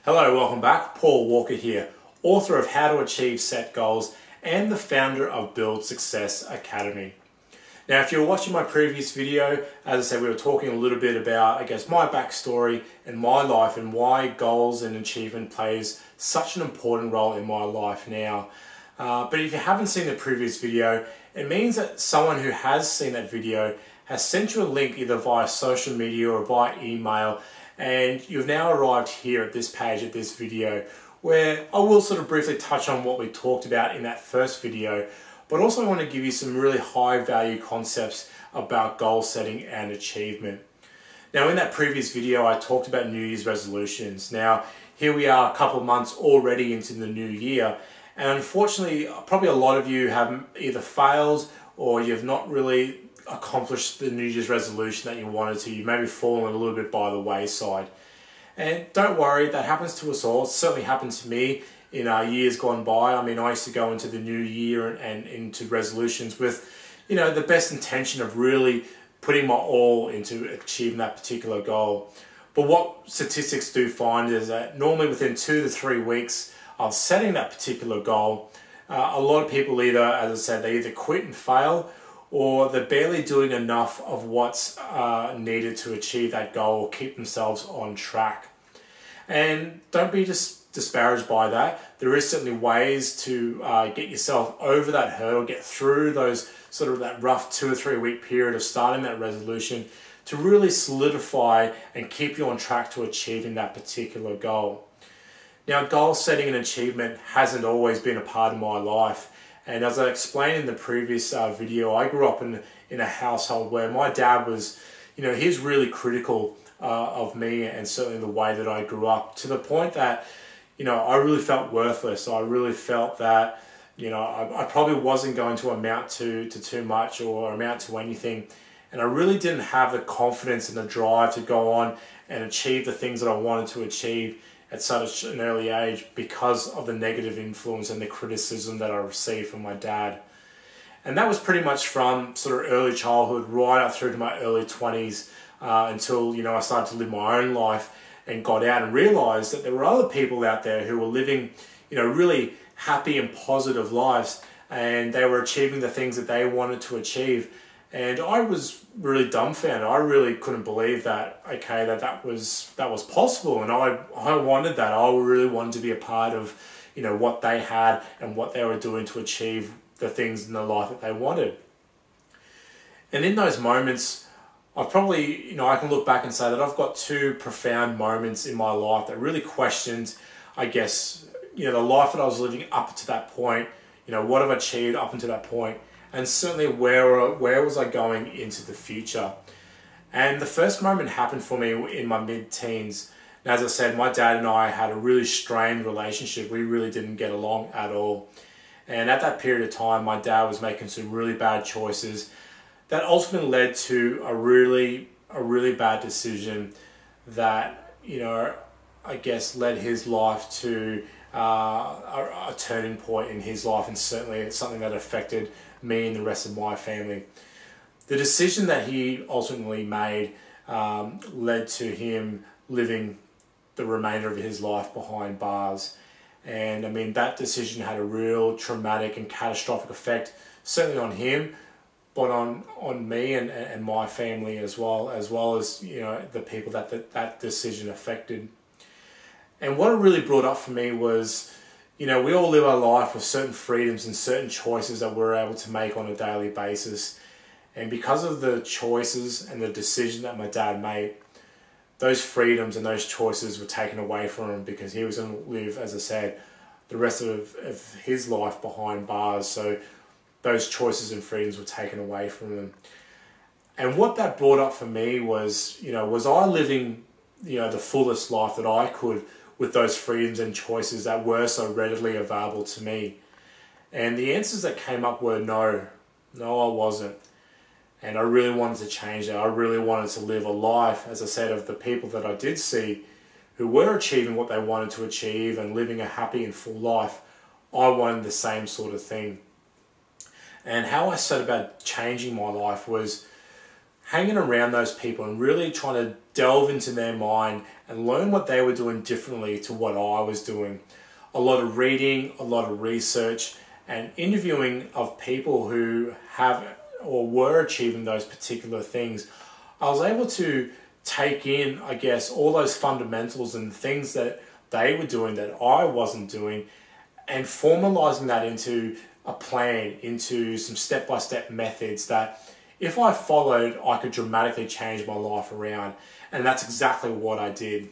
Hello, welcome back. Paul Walker here, author of How to Achieve Set Goals and the founder of Build Success Academy. Now, if you're watching my previous video, as I said, we were talking a little bit about, my backstory and my life and why goals and achievement plays such an important role in my life now. But if you haven't seen the previous video, it means that someone who has seen that video has sent you a link either via social media or via email, and you've now arrived here at this page, at this video, where I will sort of briefly touch on what we talked about in that first video, but also I want to give you some really high value concepts about goal setting and achievement. Now, in that previous video, I talked about New Year's resolutions. Now, here we are a couple of months already into the new year, and unfortunately, probably a lot of you have either failed or you've not really accomplished the New Year's resolution that you wanted to. You maybe fallen a little bit by the wayside. And don't worry, that happens to us all. It certainly happened to me in years gone by. I mean, I used to go into the new year and into resolutions with, the best intention of really putting my all into achieving that particular goal. But what statistics do find is that normally within 2 to 3 weeks of setting that particular goal, a lot of people either, as I said, they either quit and fail, or they're barely doing enough of what's needed to achieve that goal or keep themselves on track. And don't be disparaged by that. There is certainly ways to get yourself over that hurdle, get through those that rough 2 or 3 week period of starting that resolution to really solidify and keep you on track to achieving that particular goal. Now, goal setting and achievement hasn't always been a part of my life. And as I explained in the previous video, I grew up in a household where my dad was, he's really critical of me and certainly the way that I grew up, to the point that, I really felt worthless. I really felt that, I probably wasn't going to amount to too much or amount to anything. And I really didn't have the confidence and the drive to go on and achieve the things that I wanted to achieve at such an early age because of the negative influence and the criticism that I received from my dad. And that was pretty much from sort of early childhood right up through to my early 20s until, I started to live my own life and got out and realized that there were other people out there who were living, really happy and positive lives, and they were achieving the things that they wanted to achieve. And I was really dumbfounded. I really couldn't believe that, that was possible. And I wanted that. I really wanted to be a part of, what they had and what they were doing to achieve the things in their life that they wanted. And in those moments, I can look back and say that I've got 2 profound moments in my life that really questioned, the life that I was living up to that point, what I've achieved up until that point, and certainly where was I going into the future. And the first moment happened for me in my mid-teens. And as I said, my dad and I had a really strained relationship. We really didn't get along at all. And at that period of time, my dad was making some really bad choices that ultimately led to a really bad decision that, led his life to a turning point in his life, and certainly it's something that affected me and the rest of my family. The decision that he ultimately made led to him living the remainder of his life behind bars. And that decision had a real traumatic and catastrophic effect, certainly on him, but on me and my family as well as the people that decision affected. And what it really brought up for me was, we all live our life with certain freedoms and certain choices that we're able to make on a daily basis. And because of the choices and the decision that my dad made, those freedoms and those choices were taken away from him, because he was going to live, as I said, the rest of his life behind bars. So those choices and freedoms were taken away from him. And what that brought up for me was, was I living, the fullest life that I could with those freedoms and choices that were so readily available to me? And the answers that came up were no, I wasn't. And I really wanted to change that. I really wanted to live a life, as I said, of the people that I did see who were achieving what they wanted to achieve and living a happy and full life. I wanted the same sort of thing. And how I set about changing my life was hanging around those people and really trying to delve into their mind and learn what they were doing differently to what I was doing. A lot of reading, a lot of research, and interviewing of people who have or were achieving those particular things. I was able to take in, I guess, all those fundamentals and things that they were doing that I wasn't doing, and formalizing that into a plan, into some step-by-step methods that if I followed, I could dramatically change my life around. And that's exactly what I did.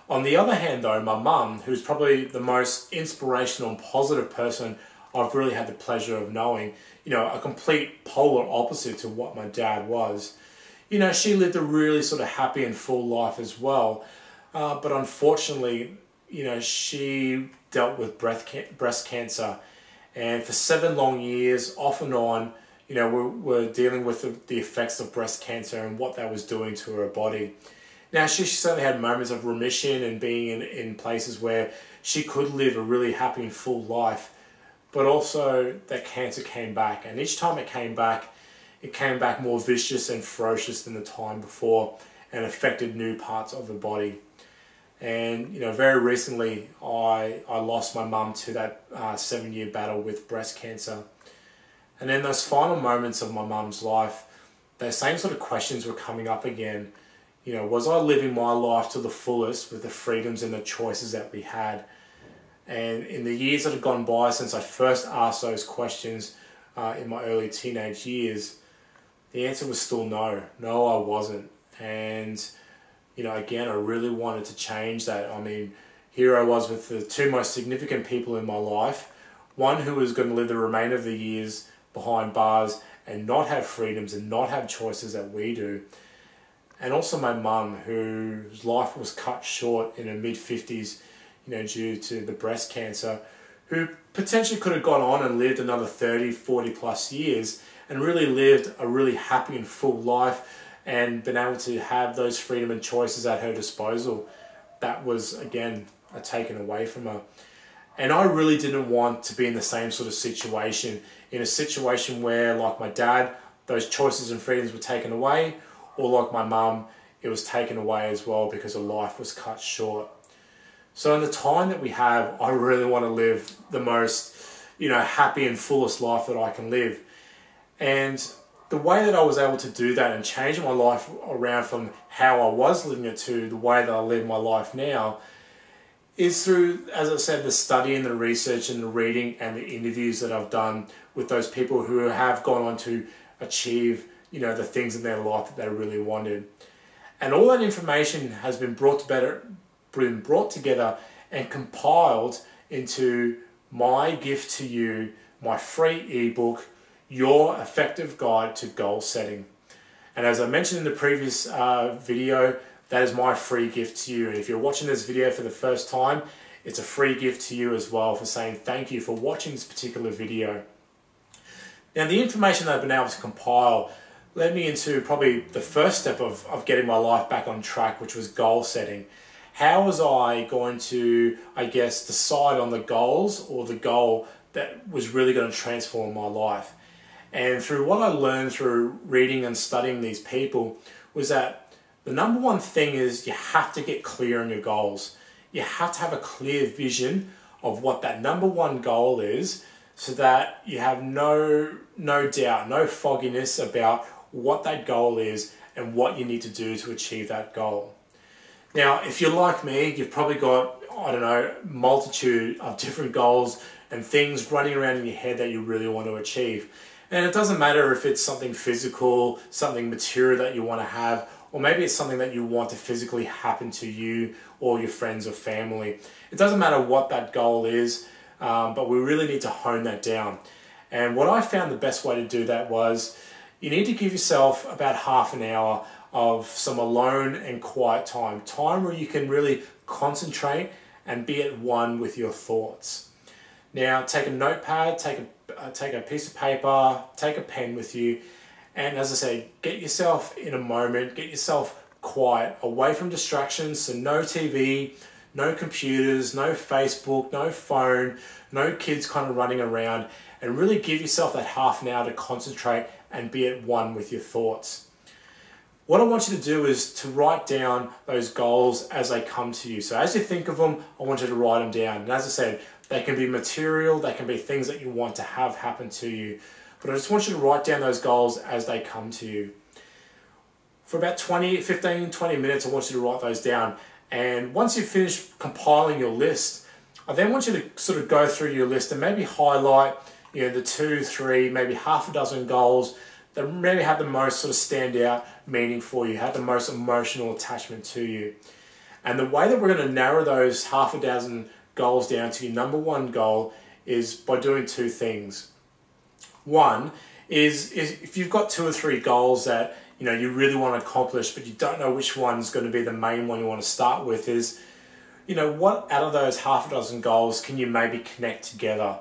On the other hand though, my mum, who's probably the most inspirational and positive person I've really had the pleasure of knowing, you know, a complete polar opposite to what my dad was. You know, she lived a really sort of happy and full life as well. But unfortunately, you know, she dealt with breast cancer. And for 7 long years, off and on, you know, we're dealing with the effects of breast cancer and what that was doing to her body. Now, she certainly had moments of remission and being in places where she could live a really happy and full life. But also that cancer came back. And each time it came back more vicious and ferocious than the time before and affected new parts of the body. And, you know, very recently I lost my mum to that 7-year battle with breast cancer. And in those final moments of my mum's life, those same sort of questions were coming up again. You know, was I living my life to the fullest with the freedoms and the choices that we had? And in the years that have gone by since I first asked those questions in my early teenage years, the answer was still no. No, I wasn't. And, you know, again, I really wanted to change that. I mean, here I was with the 2 most significant people in my life. One who was going to live the remainder of the years behind bars and not have freedoms and not have choices that we do. And also my mum, whose life was cut short in her mid-50s, you know, due to the breast cancer, who potentially could have gone on and lived another 30, 40 plus years and really lived a really happy and full life and been able to have those freedom and choices at her disposal. That was, again, taken away from her. And I really didn't want to be in the same sort of situation, in a situation where, like my dad, those choices and freedoms were taken away, or like my mum, it was taken away as well because her life was cut short. So in the time that we have, I really want to live the most, you know, happy and fullest life that I can live. And the way that I was able to do that and change my life around from how I was living it to the way that I live my life now is through, as I said, the study and the research and the reading and the interviews that I've done with those people who have gone on to achieve, you know, the things in their life that they really wanted. And all that information has been brought together and compiled into my gift to you, my free ebook, Your Effective Guide to Goal Setting. And as I mentioned in the previous video, that is my free gift to you. And if you're watching this video for the first time, it's a free gift to you as well for saying thank you for watching this particular video. Now, the information that I've been able to compile led me into probably the first step of getting my life back on track, which was goal setting. How was I going to, I guess, decide on the goals or the goal that was really going to transform my life? And through what I learned through reading and studying these people was that the number one thing is you have to get clear on your goals. You have to have a clear vision of what that number one goal is so that you have no doubt, no fogginess about what that goal is and what you need to do to achieve that goal. Now, if you're like me, you've probably got, I don't know, multitude of different goals and things running around in your head that you really want to achieve. And it doesn't matter if it's something physical, something material that you want to have, or maybe it's something that you want to physically happen to you or your friends or family. It doesn't matter what that goal is, but we really need to hone that down. And what I found the best way to do that was you need to give yourself about half an hour of some alone and quiet time where you can really concentrate and be at one with your thoughts. Now, take a notepad, take a piece of paper, take a pen with you, and as I say, get yourself in a moment, get yourself quiet, away from distractions, so no TV, no computers, no Facebook, no phone, no kids kind of running around, and really give yourself that half an hour to concentrate and be at one with your thoughts. What I want you to do is to write down those goals as they come to you. So as you think of them, I want you to write them down. And as I said, they can be material, they can be things that you want to have happen to you. But I just want you to write down those goals as they come to you. For about 15, 20 minutes, I want you to write those down. And once you've finished compiling your list, I then want you to sort of go through your list and maybe highlight, the 2, 3, maybe half a dozen goals that maybe have the most sort of standout meaning for you, have the most emotional attachment to you. And the way that we're going to narrow those half a dozen goals down to your number one goal is by doing two things. One is if you've got 2 or 3 goals that you really want to accomplish, but you don't know which one's going to be the main one you want to start with, is what out of those half a dozen goals can you maybe connect together?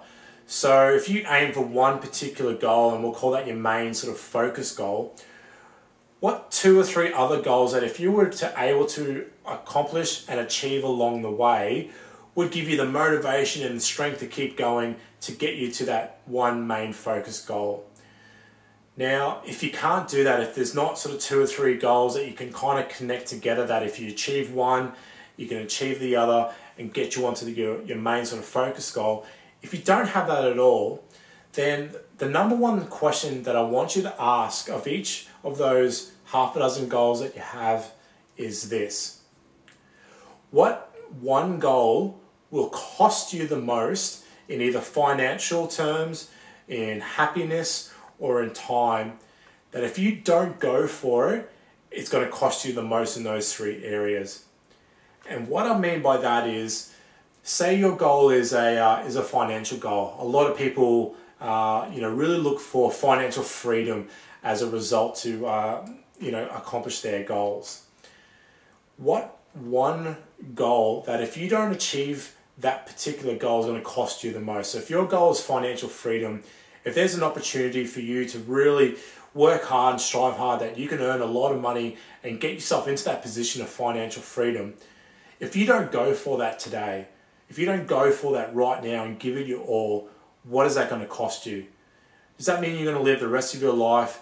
So if you aim for one particular goal, and we'll call that your main sort of focus goal, what 2 or 3 other goals that if you were able to accomplish and achieve along the way would give you the motivation and strength to keep going to get you to that one main focus goal? Now, if you can't do that, if there's not sort of 2 or 3 goals that you can kind of connect together, that if you achieve one, you can achieve the other and get you onto your main sort of focus goal. If you don't have that at all, then the number one question that I want you to ask of each of those half a dozen goals that you have is this: what one goal will cost you the most in either financial terms, in happiness, or in time, that if you don't go for it, it's going to cost you the most in those 3 areas? And what I mean by that is, say your goal is a financial goal. A lot of people really look for financial freedom as a result to accomplish their goals. What one goal that if you don't achieve that particular goal is going to cost you the most? So if your goal is financial freedom, if there's an opportunity for you to really work hard and strive hard, that you can earn a lot of money and get yourself into that position of financial freedom, if you don't go for that today, if you don't go for that right now and give it your all, what is that going to cost you? Does that mean you're going to live the rest of your life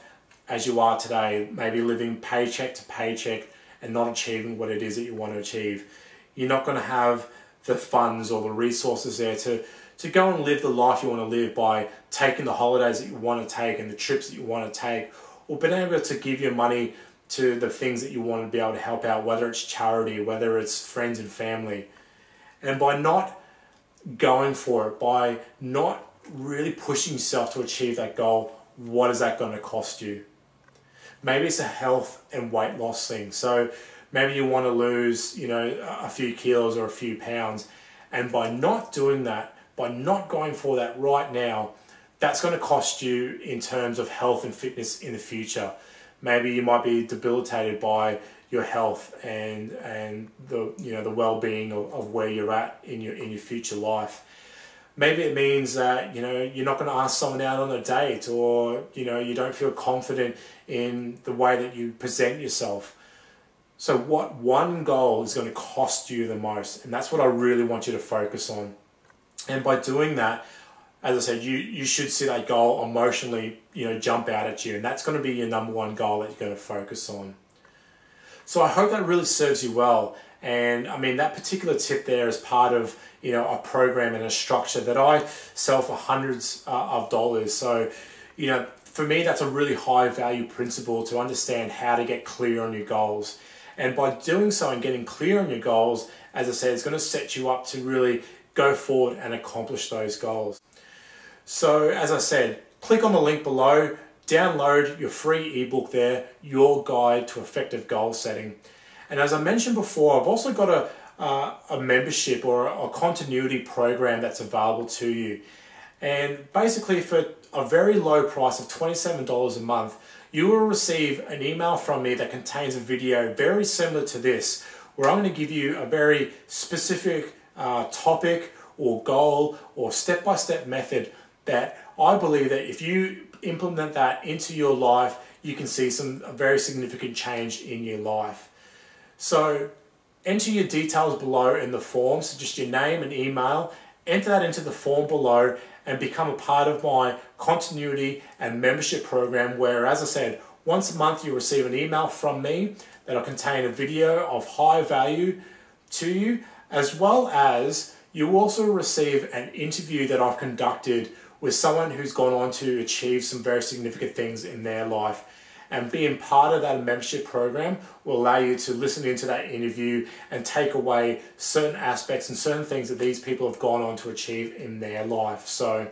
as you are today, maybe living paycheck to paycheck and not achieving what it is that you want to achieve? You're not going to have the funds or the resources there to go and live the life you want to live by taking the holidays that you want to take and the trips that you want to take, or being able to give your money to the things that you want to be able to help out, whether it's charity, whether it's friends and family. And by not going for it, by not really pushing yourself to achieve that goal, what is that going to cost you? Maybe it's a health and weight loss thing. So maybe you want to lose, a few kilos or a few pounds. And by not doing that, by not going for that right now, that's going to cost you in terms of health and fitness in the future. Maybe you might be debilitated by your health and the well-being of where you're at in your future life. Maybe it means that you're not going to ask someone out on a date, or you don't feel confident in the way that you present yourself. So what one goal is going to cost you the most? And that's what I really want you to focus on. And by doing that, as I said, you should see that goal emotionally jump out at you, and that's going to be your number one goal that you're going to focus on. So I hope that really serves you well. And I mean, that particular tip there is part of a program and a structure that I sell for hundreds of dollars. So for me, that's a really high value principle to understand how to get clear on your goals. And by doing so and getting clear on your goals, as I said, it's going to set you up to really go forward and accomplish those goals. So as I said, click on the link below, download your free ebook there, Your Guide to Effective Goal Setting. And as I mentioned before, I've also got a membership or a continuity program that's available to you. And basically for a very low price of $27 a month, you will receive an email from me that contains a video very similar to this, where I'm going to give you a very specific topic or goal or step-by-step method that I believe that if you implement that into your life, you can see a very significant change in your life. So enter your details below in the form, so just your name and email, enter that into the form below and become a part of my continuity and membership program, where, as I said, Once a month you'll receive an email from me that'll contain a video of high value to you, as well as you also receive an interview that I've conducted with someone who's gone on to achieve some very significant things in their life. And being part of that membership program will allow you to listen into that interview and take away certain aspects and certain things that these people have gone on to achieve in their life. So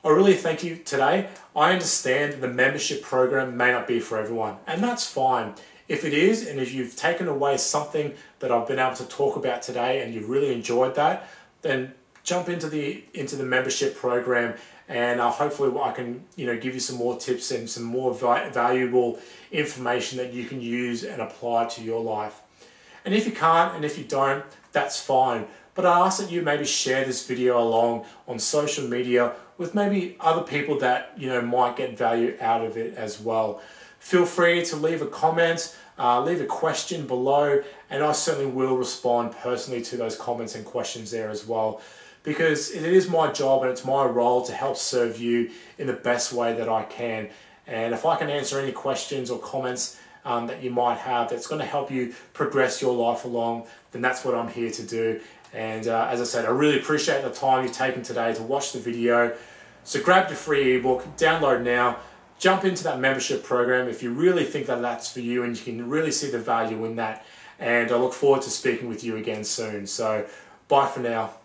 I really thank you today. I understand the membership program may not be for everyone, and that's fine. If it is, and if you've taken away something that I've been able to talk about today and you've really enjoyed that, then jump into the membership program, and hopefully I can give you some more tips and some more valuable information that you can use and apply to your life. And if you can't, and if you don't, that's fine. But I ask that you maybe share this video along on social media with maybe other people that might get value out of it as well. Feel free to leave a comment, leave a question below, and I certainly will respond personally to those comments and questions there as well, because it is my job and it's my role to help serve you in the best way that I can. And if I can answer any questions or comments that you might have that's going to help you progress your life along, then that's what I'm here to do. And as I said, I really appreciate the time you've taken today to watch the video. So grab your free ebook, download now, jump into that membership program if you really think that that's for you and you can really see the value in that. And I look forward to speaking with you again soon. So bye for now.